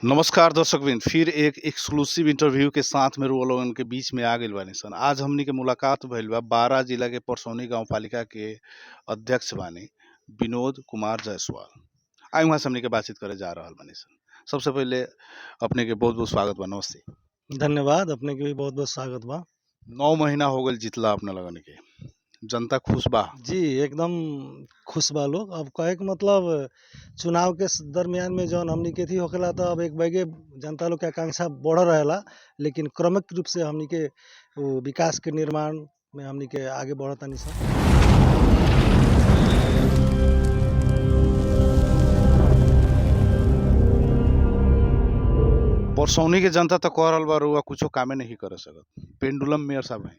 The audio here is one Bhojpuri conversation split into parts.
नमस्कार दर्शकबिन, फिर एक एक्सक्लूसिव इंटरव्यू के साथ में रुआ लोगन के बीच में आ गइल बानी सन। आज हमनी के मुलाकात भइल बा बारा जिला के परसौनी गांव पालिका के अध्यक्ष बानी विनोद कुमार जायसवाल। आई वहाँ से हमनी के बातचीत करे जा रहल बानी सन। सबसे पहले अपने के बहुत बहुत स्वागत बा, नमस्ते। धन्यवाद। अपने के भी बहुत-बहुत स्वागत बा। 9 महीना हो गइल जितला अपने लगन के, जनता खुश बा? जी, एकदम खुश बा लोग। अब कहे के मतलब चुनाव के दरमियान में जौन हमनी के थी होखेला त अब एक बैगे जनता लोग के आकांक्षा बढ़ रहेला, लेकिन क्रमिक रूप से हमनी के वो विकास के निर्माण में हमनी के आगे बढ़तानी सन। परसौनी के जनता तो कह रहल बा रुआ कुछो कामे नहीं करे सकत। पेंडुलम मेयर साहब हैं।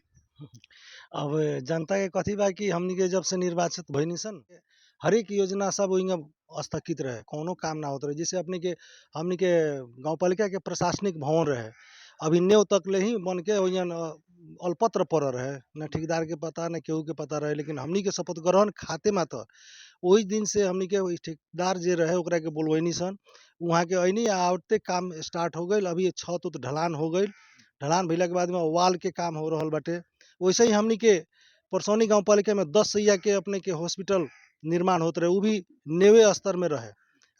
अब जनता के कथी बा कि हमनी के जब से निर्वाचित भइनी सन, हर एक योजना सब ओइंगा स्थगित रहे, कौनो काम ना होत रहे। जैसे अपने के हमनी के गाँव पालिका के प्रशासनिक भवन रहे, अभी नेव तकले ही बन के ओइजन अलपत्र पड़ल रहे, ना ठेकेदार के पता ना केहू के पता रहे। लेकिन हमनी के शपथ ग्रहण खाते मात्र ओही दिन से हमनी के ओइ ठेकेदार जे रहे ओकरा के बोलवैनी सन, उहाँ के अइनी आवते काम स्टार्ट हो गइल। अभी छत उत ढलान हो गइल, ढलान भइला के बाद में वाल के काम हो रहल बाटे। वैसे ही हमनी के परसौनी गाँव पालिका में 10 सैया के अपने के हॉस्पिटल निर्माण होत रहे, उ भी नेवे स्तर में रहे।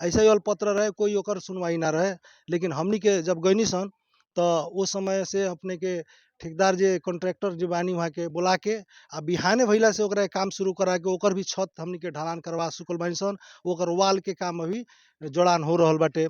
ऐसे ही अल्पत्र रहे, कोई ओकर सुनवाई ना रहे। लेकिन हमनी के जब गइनी सन त ओ समय से अपने के ठेकेदार जे कॉन्ट्रैक्टर जे बानी वहाँ के बोला के आ बिहाने भइला से ओकरा के काम शुरू करा के ओकर भी छत हमनी के ढलान करवा चुकल बानी सन। ओकर वाल के काम अभी जोड़ान हो रहल बाटे।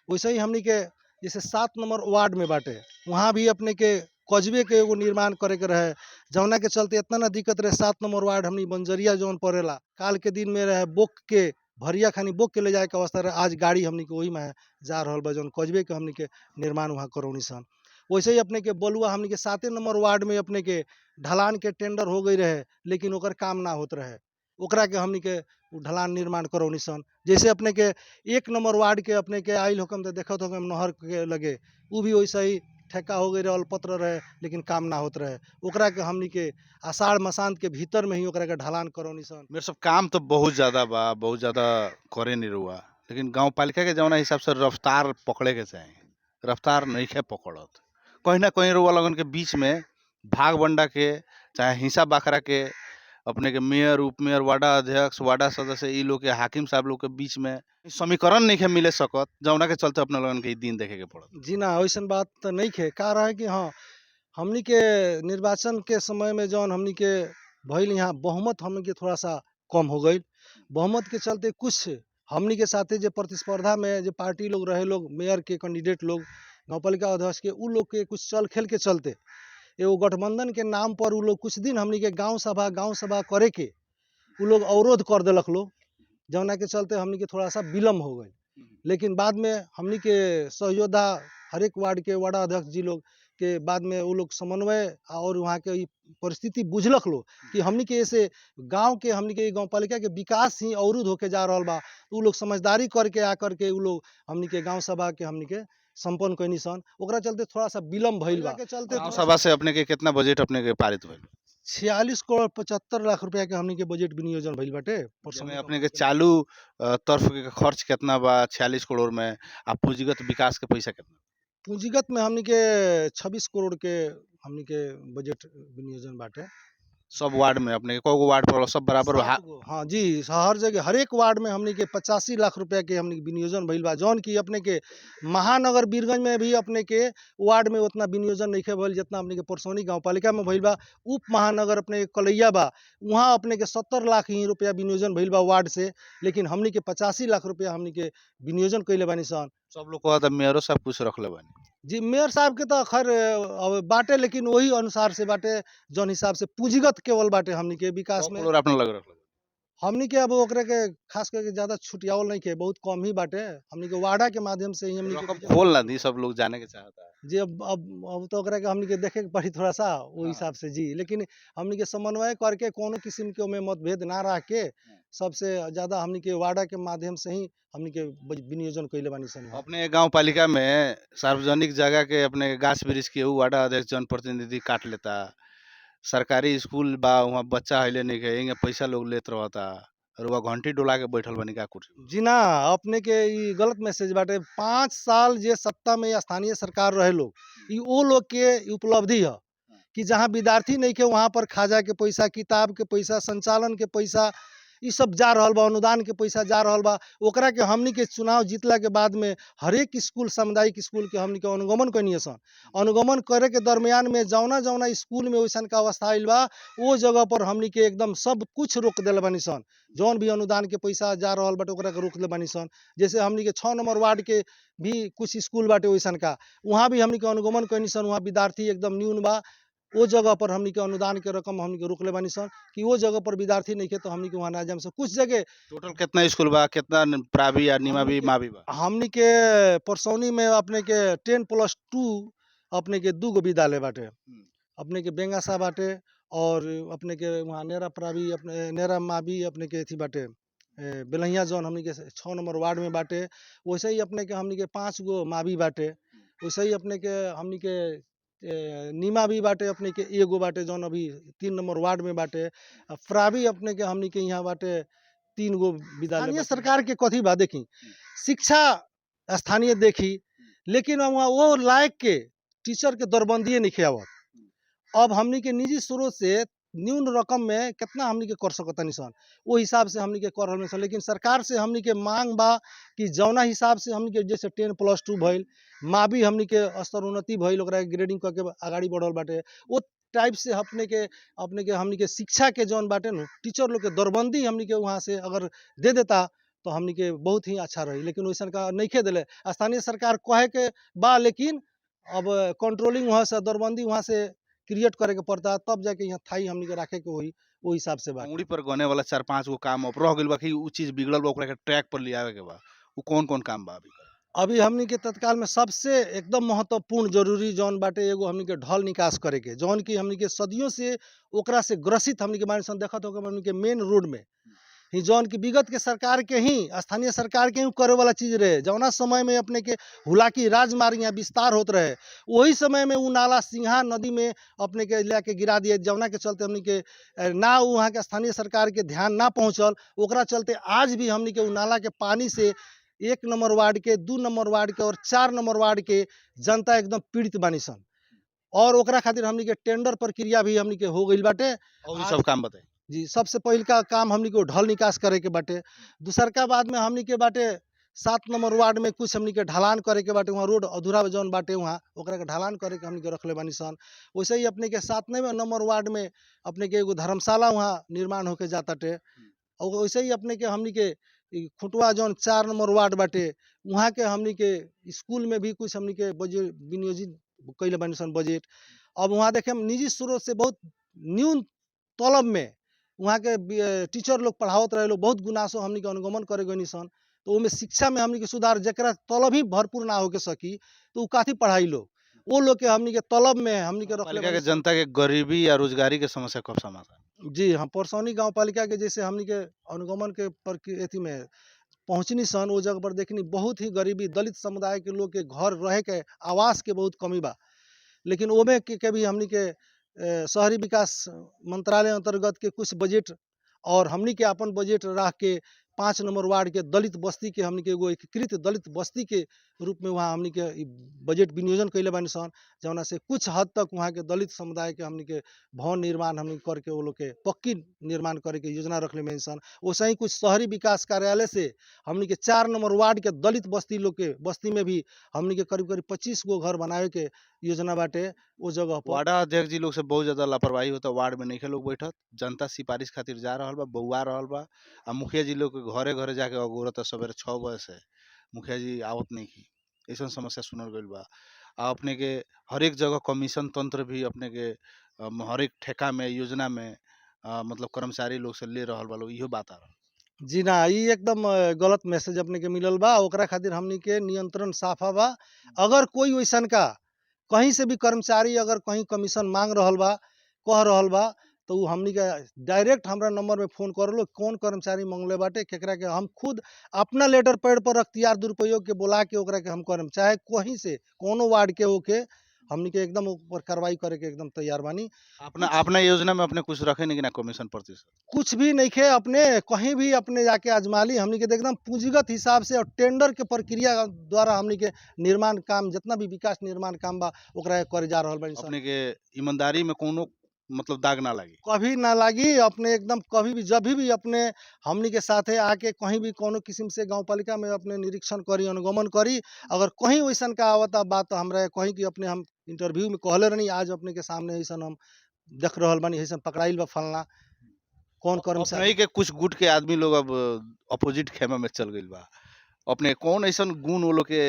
वैसे ही हमनी के जैसे 7 नंबर वार्ड में बाटे, वहाँ भी अपने के कस्बे के एगो निर्माण करे के रहे, जौना के चलते इतना ना दिक्कत रहे। 7 नंबर वार्ड हमनी बंजरिया जौन पड़ेला, काल के दिन में रहे बोक के भरिया खानी बोक के ले जाए के अवस्था रहे। आज गाड़ी हमनी के ओही में जा रहल बा, जौन कस्बे के हमनी के निर्माण वहाँ करौनी सन। वैसे ही अपने के बलुआ हमनी के 7 नंबर वार्ड में अपने के ढलान के टेंडर हो गई रहे, लेकिन ओकर काम ना होत रहे। ओकरा के हमनी के उ ढलान निर्माण करौनी सन। जैसे अपने के 1 नंबर वार्ड के अपने के आइल होकम त देखत होकम नहर के लगे, उ भी वैसे ही ठेका हो गई रहे, अल्पत्र रहे, लेकिन काम ना होत रहे। ओकरा के हमनी के आषाढ़ मसांत के भीतर में ही ओकरा के ढलान करौनी सन। मेरे सब काम तो बहुत ज़्यादा बा, बहुत ज़्यादा करे नहीं रुआ, लेकिन गाँव पालिका के जौना हिसाब से रफ्तार पकड़े के चाही, रफ्तार नइखे पकड़त। कहीं ना कहीं रुआ लगन के बीच में भाग बंडा के चाहे हिस्सा बाखरा के अपने के मेयर, उपमेयर, वार्डा अध्यक्ष, वार्डा सदस्य ई लोग के, हाकिम साहब लोग के बीच में समीकरण नइखे मिले सकत, जौना के चलते अपने लगन के ई दिन देखे के पड़त। जी ना, वैसन बात त नइखे। का रहे कि हाँ, हमनी के निर्वाचन के समय में जौन हमनी के भइल, यहाँ बहुमत हमनी के थोड़ा-सा कम हो गइल। बहुमत के चलते कुछ हमनी के साथे जे प्रतिस्पर्धा में जे पार्टी लोग रहे लोग, मेयर के कैंडिडेट लोग, गाँव पालिका अध्यक्ष के, उ लोग के कुछ चल खेल के चलते एगो गठबंधन के नाम पर उ लोग कुछ दिन हमनी के गाँव सभा करे के उ लोग अवरोध कर देलक लोग, जौना के चलते हमनी के थोड़ा-सा विलम्ब हो गइल। लेकिन बाद में हमनी के सहयोद्धा हर एक वार्ड के वार्ड अध्यक्ष जी लोग के बाद में वो लोग समन्वय और वहाँ के ई परिस्थिति बुझलक लोग कि हमनी के ऐसे गाँव के हमनी के गाँव पालिका के विकास ही अवरुद्ध होके जा रहल बा। उ लोग समझदारी करके आकर के उ लोग हमनी के गाँव सभा के हमनी के संपन्न कैनी सन। ओकरा चलते थोड़ा-सा विलम्ब भइल बा। के चलते गाँव सभा से अपने के कितना बजट अपने के पारित भइल? 46 करोड़ 75 लाख रुपया के हमनी के बजट विनियोजन भइल बाटे। जेमे अपने के चालू तरफ के खर्च कितना बा 46 करोड़ में, आ पूंजीगत विकास के पैसा कितना? पूंजीगत में हमनी के 26 करोड़ के हमनी के बजट विनियोजन बाटे। सब वार्ड में अपने के कौगो वार्ड पड़ल सब बराबर 7 गो, हाँ जी, हर जगह हर एक वार्ड में हमनी के 85 लाख रुपया के हमनी के विनियोजन भइल बा। जौन की अपने के महानगर बीरगंज में भी अपने के वार्ड में उतना विनियोजन नइखे भइल जितना अपने के परसौनी गाँव पालिका में भइल बा। उप महानगर अपने के कलैया बा, उहाँ अपने के 70 लाख ही रुपया विनियोजन भइल बा वार्ड से, लेकिन हमनी के 85 लाख रुपया हमनी के विनियोजन कइले बानी सन। सब लोग कहता मेयरो साहब कुछ रखले बानी। जी, मेयर साहब के तो खैर अब बाटे, लेकिन वही अनुसार से बाटे जौन हिसाब से पूंजीगत केवल बाटे हमनी के विकास में। करोड़ अपने लग रखले। हमनी के अब ओकरे के खास करके ज़्यादा छुटियावल नइखे, बहुत कम ही बाटे। हमनी के वार्डा के माध्यम से ही हमनी रकम के खोल ना दी, सब लोग जाने के चाहता है। जी, अब तो ओकरा के हमनी के देखे के पड़ी थोड़ा-सा वो हिसाब से जी। लेकिन हमनी के समन्वय करके कोनो किस्म के ओमे मतभेद ना रख के सबसे ज़्यादा हमनी के वार्डा के माध्यम से ही हमनी के विनियोजन कइले बानी सन। अपने गांव पालिका में सार्वजनिक जगह के अपने गाछ वृक्ष के ऊ वार्ड अध्यक्ष जनप्रतिनिधि काट लेता। सरकारी स्कूल बा, वहाँ बच्चा अइले नइखे, एंगे पैसा लोग लेत रहता। रुआ घंटी डोला के बैठल बनी का कुर्सी पर? जी ना, अपने के ई गलत मैसेज बाटे। 5 साल जे सत्ता में स्थानीय सरकार रहे लोग, ई वो लोग के उपलब्धि ह कि जहाँ विद्यार्थी नइखे वहाँ पर खाजा के पैसा, किताब के पैसा, संचालन के पैसा, ई सब जा रहल बा, अनुदान के पैसा जा रहल बा। ओकरा के हमनी के चुनाव जीतला के बाद में हरेक स्कूल, सामुदायिक स्कूल के हमनी के अनुगमन कइनी सन। अनुगमन करे के दरमियान में जौना-जौना स्कूल में वैसन का अवस्था आइल बा, वो जगह पर हमनी के एकदम सब कुछ रोक देले बानी सन। जौन भी अनुदान के पैसा जा रहल बाटे ओकरा के रोक देले बानी सन। जैसे हमनी के 6 नंबर वार्ड के भी कुछ स्कूल बाटे वैसन का, वहाँ भी हमनी के अनुगमन कइनी सन, वहाँ विद्यार्थी एकदम न्यून बा। वो जगह पर हमनी के अनुदान के रकम हमनी के रोकले बानी सन कि वो जगह पर विद्यार्थी नइखे तो हमनी के वहाँ ना जाम सन। कुछ जगह टोटल कितना स्कूल बा, कितना प्रावी या निमावी मावी बा? हमनी के परसौनी में अपने के 10+2 अपने के 2 गो विद्यालय बाटे। अपने के बेंगासा बाटे और अपने के वहाँ नेरा प्रावी, अपने नेरा मावी, अपने के एथी बाटे बेलहिया जौन हमनी के 6 नंबर वार्ड में बाटे। वैसे ही अपने के हमनी के 5 गो मावी बाटे। वैसे ही अपने के हमनी के नीमा भी बाटे, अपने के एगो बाटे जौन अभी 3 नंबर वार्ड में बाटे। प्रावी अपने के हमनी के यहाँ बाटे 3 गो विद्यालय। स्थानीय सरकार के कथी बा देखी, शिक्षा स्थानीय देखी, लेकिन वहाँ वो लायक के टीचर के दरबंदिए नइखे आवत। अब हमनी के निजी स्रोत से न्यून रकम में कितना हमनी के कर सकतानी सन, वो हिसाब से हमनी के कर रहल सन। लेकिन सरकार से हमनी के मांग बा कि जौना हिसाब से हमनी के जैसे 10+2 भइल, मावी हमनी के स्तर उन्नति भइल, ओकरा के ग्रेडिंग करके आगाड़ी बढ़ल बाटे। वो टाइप से अपने के हमनी के शिक्षा के जौन बाटे नु टीचर लोग के दरबंदी हमनी के वहाँ से अगर दे देता तो हमनी के बहुत ही अच्छा रही। लेकिन वैसन का नइखे देले। स्थानीय सरकार कहे के बा, लेकिन अब कंट्रोलिंग वहाँ से, दरबंदी वहाँ से क्रिएट करे के पड़ता, तब जाके यहाँ थाई हमनी के राखे के होई, वो हिसाब से बा। उंगली पर गने वाला 4-5 गो काम अब रह गइल बा कि उ चीज बिगड़ल बा, ओकरा के ट्रैक पर लियावे के बा। उ कौन-कौन काम बा अभी? अभी हमनी के तत्काल में सबसे एकदम महत्वपूर्ण जरूरी जौन बाटे, एगो हमनी के ढल निकास करे के, जौन की हमनी के सदियों से ओकरा से ग्रसित हमनी के बानी सन। देखत होगा हमनी के मेन रोड में ही जौन की विगत के सरकार के ही, स्थानीय सरकार के ही करे वाला चीज रहे। जौना समय में अपने के हुलाकी राजमार्ग यहाँ विस्तार होत रहे, वही समय में उ नाला सिंहा नदी में अपने के लेके गिरा दिए। जौना के चलते हमनी के ना वहाँ के स्थानीय सरकार के ध्यान ना पहुँचल, ओकरा चलते आज भी हमनी के उ नाला के पानी से 1 नंबर वार्ड के, 2 नंबर वार्ड के और 4 नंबर वार्ड के जनता एकदम पीड़ित बानी सन। और ओकरा खातिर हमनी के टेंडर प्रक्रिया भी हमनी के हो गइल बाटे। और इ सब काम बताई। जी, सबसे पहिल का काम हमनी के ढल निकास करे के बाटे। दूसरका बाद में हमनी के बाटे 7 नंबर वार्ड में कुछ हमनी के ढलान करे के बाटे। वहाँ रोड अधूरा जौन बाटे वहाँ ओकरा के ढलान करे के हमनी के रखले बानी सन। वैसे ही अपने के 7 नंबर वार्ड में अपने के एगो धर्मशाला वहाँ निर्माण होके जाताटे। और वैसे ही अपने के हमनी के खुटवा जौन 4 नंबर वार्ड बाटे, वहाँ के हमनी के स्कूल में भी कुछ हमनी के बजट विनियोजित कइले बानी सन बजट। अब वहाँ देखे निजी स्रोत से बहुत न्यून तलब में वहाँ के टीचर लोग पढ़ावत रहे लोग, बहुत गुनासो हमनी के अनुगमन करे गइनी सन। तो ओमे शिक्षा में हमनी के सुधार, जेकरा तलब ही भरपूर ना होके सकी तो उ काथी पढ़ाई लोग, वो लोग के हमनी के तलब में हमनी के रखले पालिका के बानी सन। जनता के गरीबी या रोजगारी के समस्या कब समाधान? जी हाँ, परसौनी गाँव पालिका के जैसे हमनी के अनुगमन के एथी में पहुँचनी सन, वो जगह पर देखनी बहुत ही गरीबी, दलित समुदाय के लोग के घर रहे के आवास के बहुत कमी बा। लेकिन ओमे के भी हमनी के शहरी विकास मंत्रालय अंतर्गत के कुछ बजट और हमनी के अपन बजट रख के 5 नंबर वार्ड के दलित बस्ती के हमनी के एगो एकीकृत दलित बस्ती के रूप में वहाँ हमनी के बजट विनियोजन कइले बानी सन। जौना से कुछ हद तक वहाँ के दलित समुदाय के हमनी के भवन निर्माण हमनी करके वो लोग के पक्की निर्माण करे के योजना रखले बानी सन। वैसे ही कुछ शहरी विकास कार्यालय से हमनी के 4 नंबर वार्ड के दलित बस्ती लोग के बस्ती में भी हमनी के करीब 25 गो घर बनावे के योजना बाटे वो जगह पर। वार्ड अध्यक्ष जी लोग से बहुत ज्यादा लापरवाही होता, वार्ड में नइखे लोग बैठत, जनता सिफारिश खातिर जा रहल बा, बौआ रहल बा, आ मुखिया जी लोग के घरे-घरे जाके अगोरत सवेरे 6 बजे से मुखिया जी आवत नइखी। ऐसन समस्या सुनल गइल बा। आ अपने के हर एक जगह कमीशन तंत्र भी अपने के हर एक ठेका में, योजना में मतलब कर्मचारी लोग से ले रहल बा लोग, इहो बात आ रहल। जी ना, ई एकदम गलत मैसेज अपने के मिलल बा। ओकरा खातिर हमनी के नियंत्रण साफा बा। अगर कोई वैसन का कहीं से भी कर्मचारी अगर कहीं कमीशन मांग रहल बा, कह रहल बा, तो उ हमनी के डायरेक्ट हमरा नंबर में फ़ोन कर लो, कौन कर्मचारी मांगले बाटे, केकरा के हम खुद अपना लेटर पैड पर अख्तियार दुरुपयोग के बुला के ओकरा के हम करम, चाहे कहीं से, कौनो वार्ड के होके हमनी के एकदम ऊपर कार्रवाई करे के एकदम तैयार बानी। अपना अपना योजना में अपने कुछ रखे नहीं कि ना कमीशन प्रतिशत? कुछ भी नहीं खे, अपने कहीं भी अपने जाके आजमा ली। हमनी के तो एकदम पूंजीगत हिसाब से और टेंडर के प्रक्रिया द्वारा हमनी के निर्माण काम जितना भी विकास निर्माण काम बा ओकरा करे जा रहल बानी सन। अपने के ईमानदारी में कोनो मतलब दाग ना लगी? कभी ना लागी। अपने एकदम कभी भी जभी भी अपने हमनी के साथे आके कहीं भी कोनो किस्म से गाँव पालिका में अपने निरीक्षण करी, अनुगमन करी। अगर कहीं वैसन का आवता बात तो हमरा कहीं कि अपने हम इंटरव्यू में कहले रहनी, आज अपने के सामने ऐसन हम देख रहल बानी, ऐसन पकड़ाइल बा फलना कौन अपने कर्मचारी। ही के कुछ गुट के आदमी लोग अब अपोजिट खेमा में चल गइल बा। अपने कौन ऐसन गुण वो लोग के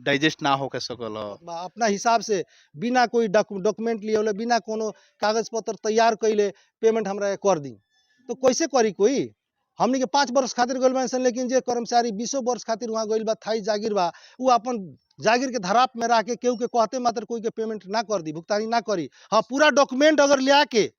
डाइजेस्ट ना होके सकल ह? बा अपना हिसाब से बिना कोई डॉक्यूमेंट लिए होले, बिना कोनो कागज पत्र तैयार कइले पेमेंट हमरा के कर दी। तो कैसे करी कोई? हमनी के 5 वर्ष खातिर गइल बानी सन, लेकिन जे कर्मचारी 20 वर्ष खातिर वहाँ गइल बा, थाई जागीर बा, उ अपन जागीर के धराप में रह के केहू के कहते मात्र कोई के पेमेंट ना कर दी, भुगतानी ना करी। हाँ, पूरा डॉक्यूमेंट अगर ले आके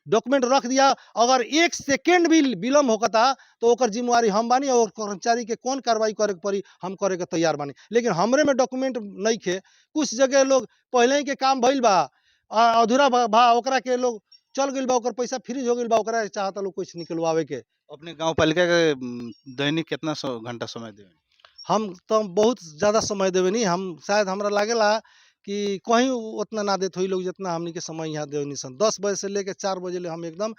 डॉक्यूमेंट रख दिया, अगर 1 सेकंड भी विलम्ब होकता तो ओकर जिम्मेवारी हम बानी और कर्मचारी के कौन कार्रवाई करे के पड़ी हम करे के तैयार बानी। लेकिन हमरे में डॉक्यूमेंट नइखे। कुछ जगह लोग पहले ही के काम भइल बा, अधूरा बा ओकरा के लोग चल गइल बा, ओकर पैसा फ्रीज हो गइल बा, ओकरा चाहता लोग कुछ निकलवावे के। अपने गाँव पालिका के दैनिक कितना घंटा समय देवे? हम तो बहुत ज़्यादा समय देवेनी। हम शायद हमरा लागेला कि कहीं उतना ना देत होई लोग जितना हमनी के समय यहाँ देवेनी सन। 10 बजे से लेके 4 बजे ले हम एकदम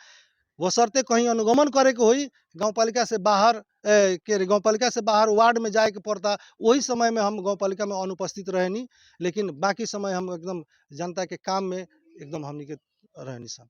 बशर्ते कहीं अनुगमन करे के होई, गाँव पालिका से बाहर गाँव पालिका से बाहर वार्ड में जाए के पड़ता, वही समय में हम गाँव पालिका में अनुपस्थित रहेनी। लेकिन बाकी समय हम एकदम जनता के काम में एकदम हमनी के रहेनी सन।